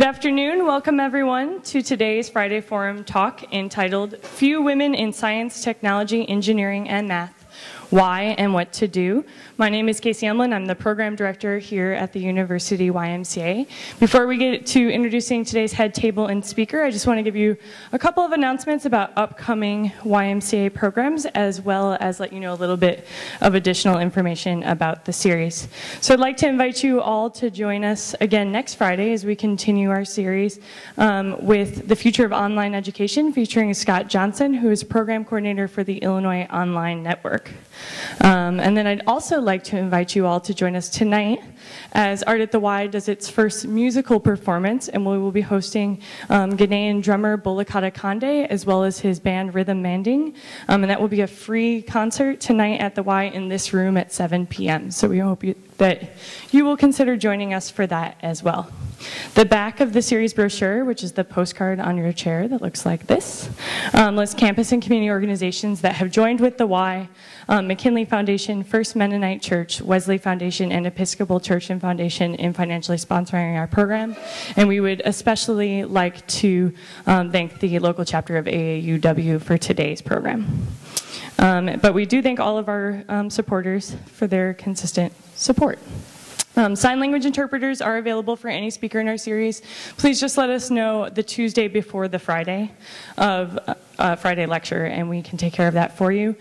afternoon. Welcome everyone to today's Friday Forum talk entitled Few Women in Science, Technology, Engineering, and Math. Why and what to do. My name is Casey Emlin. I'm the program director here at the University YMCA. Before we get to introducing today's head table and speaker, I just want to give you a couple of announcements about upcoming YMCA programs, as well as let you know a little bit of additional information about the series. So I'd like to invite you all to join us again next Friday as we continue our series with the future of online education, featuring Scott Johnson, who is program coordinator for the Illinois Online Network. And then I'd also like to invite you all to join us tonight as Art at the Y does its first musical performance, and we will be hosting Ghanaian drummer Bolakata Kande, as well as his band Rhythm Manding. And that will be a free concert tonight at the Y in this room at 7 p.m. So we hope that you will consider joining us for that as well. The back of the series brochure, which is the postcard on your chair that looks like this, lists campus and community organizations that have joined with the Y, McKinley Foundation, First Mennonite Church, Wesley Foundation, and Episcopal Church and Foundation in financially sponsoring our program. And we would especially like to thank the local chapter of AAUW for today's program. But we do thank all of our supporters for their consistent support. Sign language interpreters are available for any speaker in our series. Please just let us know the Tuesday before the Friday of Friday lecture, and we can take care of that for you.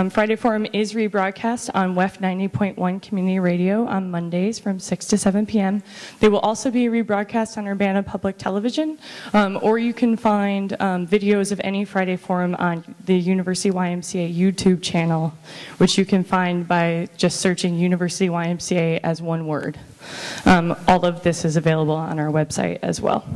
Friday Forum is rebroadcast on WEF 90.1 Community Radio on Mondays from 6 to 7 p.m. They will also be rebroadcast on Urbana Public Television, or you can find videos of any Friday Forum on the University YMCA YouTube channel, which you can find by just searching University YMCA as one word. All of this is available on our website as well.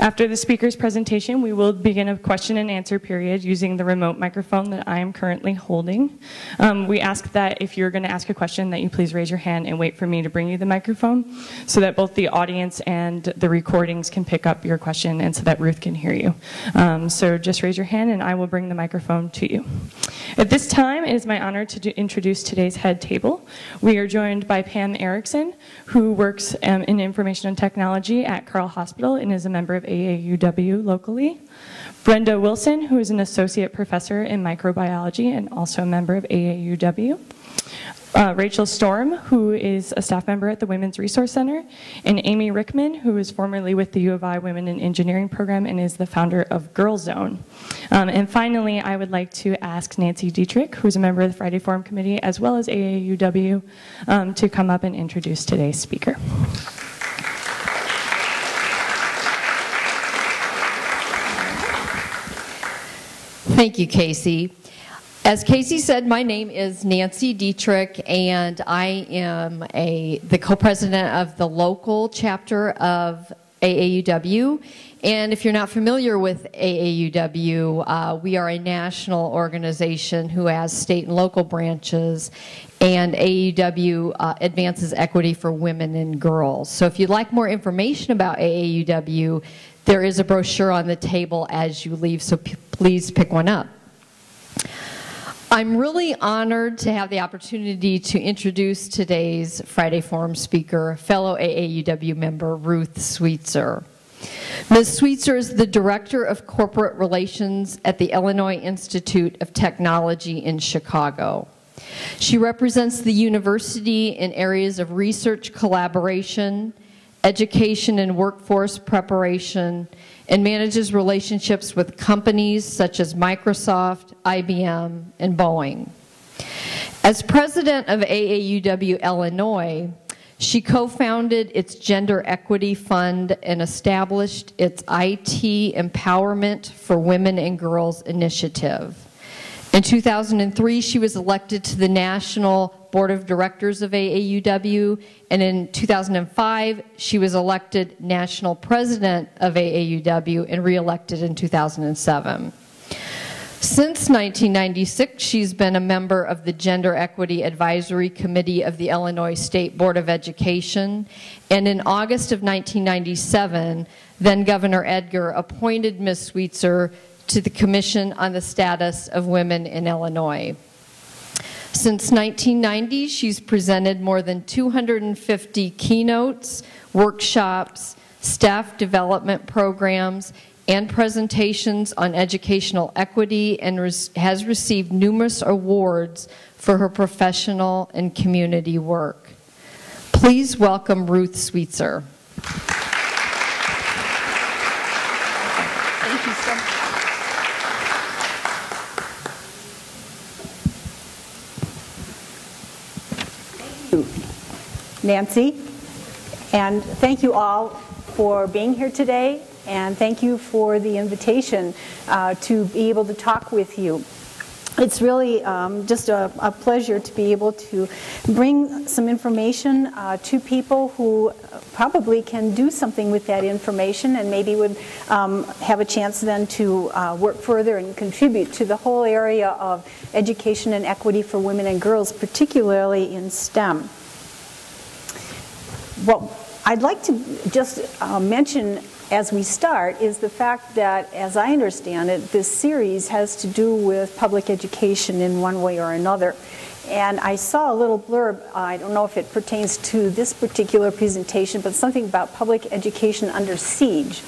After the speaker's presentation, we will begin a question and answer period using the remote microphone that I am currently holding. We ask that if you're going to ask a question that you please raise your hand and wait for me to bring you the microphone so that both the audience and the recordings can pick up your question and so that Ruth can hear you. So just raise your hand and I will bring the microphone to you. At this time, it is my honor to introduce today's head table. We are joined by Pam Erickson, who works in information and technology at Carle Hospital and is a member of AAUW locally. Brenda Wilson, who is an associate professor in microbiology and also a member of AAUW. Rachel Storm, who is a staff member at the Women's Resource Center, and Amy Rickman, who is formerly with the U of I Women in Engineering program and is the founder of Girl Zone. And finally, I would like to ask Nancy Dietrich, who is a member of the Friday Forum Committee, as well as AAUW, to come up and introduce today's speaker. Thank you, Casey. As Casey said, my name is Nancy Dietrich, and I am the co-president of the local chapter of AAUW. And if you're not familiar with AAUW, we are a national organization who has state and local branches, and AAUW advances equity for women and girls. So if you'd like more information about AAUW, there is a brochure on the table as you leave, so please pick one up. I'm really honored to have the opportunity to introduce today's Friday Forum speaker, fellow AAUW member Ruth Sweetser. Ms. Sweetser is the Director of Corporate Relations at the Illinois Institute of Technology in Chicago. She represents the university in areas of research collaboration, education and workforce preparation, and manages relationships with companies such as Microsoft, IBM, and Boeing. As president of AAUW Illinois, she co-founded its Gender Equity Fund and established its IT Empowerment for Women and Girls initiative. In 2003, she was elected to the National Board of Directors of AAUW, and in 2005, she was elected National President of AAUW and re-elected in 2007. Since 1996, she's been a member of the Gender Equity Advisory Committee of the Illinois State Board of Education, and in August of 1997, then Governor Edgar appointed Ms. Sweetser to the Commission on the Status of Women in Illinois. Since 1990, she's presented more than 250 keynotes, workshops, staff development programs, and presentations on educational equity, and has received numerous awards for her professional and community work. Please welcome Ruth Sweetser. Thank you so much. Thank you, Nancy, and thank you all for being here today, and thank you for the invitation to be able to talk with you. It's really just a pleasure to be able to bring some information to people who probably can do something with that information and maybe would have a chance then to work further and contribute to the whole area of education and equity for women and girls, particularly in STEM. What I'd like to just mention as we start is the fact that, as I understand it, this series has to do with public education in one way or another. And I saw a little blurb, I don't know if it pertains to this particular presentation, but something about public education under siege.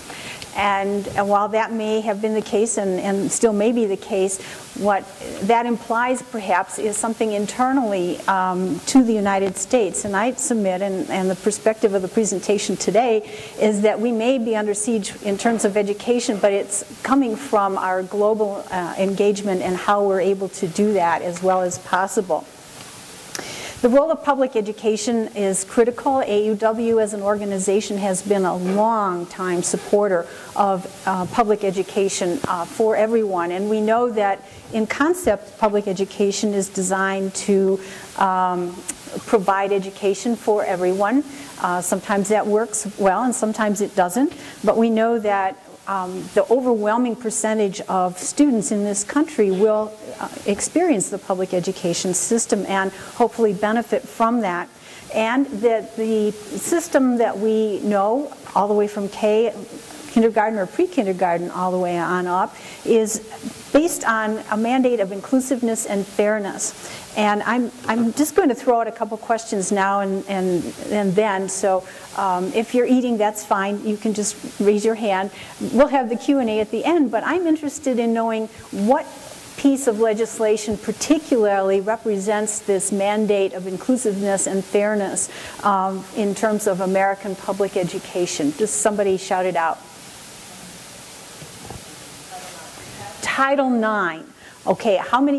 And while that may have been the case and still may be the case, what that implies perhaps is something internally to the United States. And I submit, and the perspective of the presentation today, is that we may be under siege in terms of education, but it's coming from our global engagement and how we're able to do that as well as possible. The role of public education is critical. AUW as an organization has been a long-time supporter of public education for everyone. And we know that in concept, public education is designed to provide education for everyone. Sometimes that works well and sometimes it doesn't. But we know that the overwhelming percentage of students in this country will experience the public education system and hopefully benefit from that. And that the system that we know, all the way from kindergarten or pre-kindergarten all the way on up, is based on a mandate of inclusiveness and fairness. And I'm just going to throw out a couple questions now and then. So if you're eating, that's fine. You can just raise your hand. We'll have the Q&A at the end. But I'm interested in knowing what piece of legislation particularly represents this mandate of inclusiveness and fairness in terms of American public education. Just somebody shout it out. Title IX. Okay, how many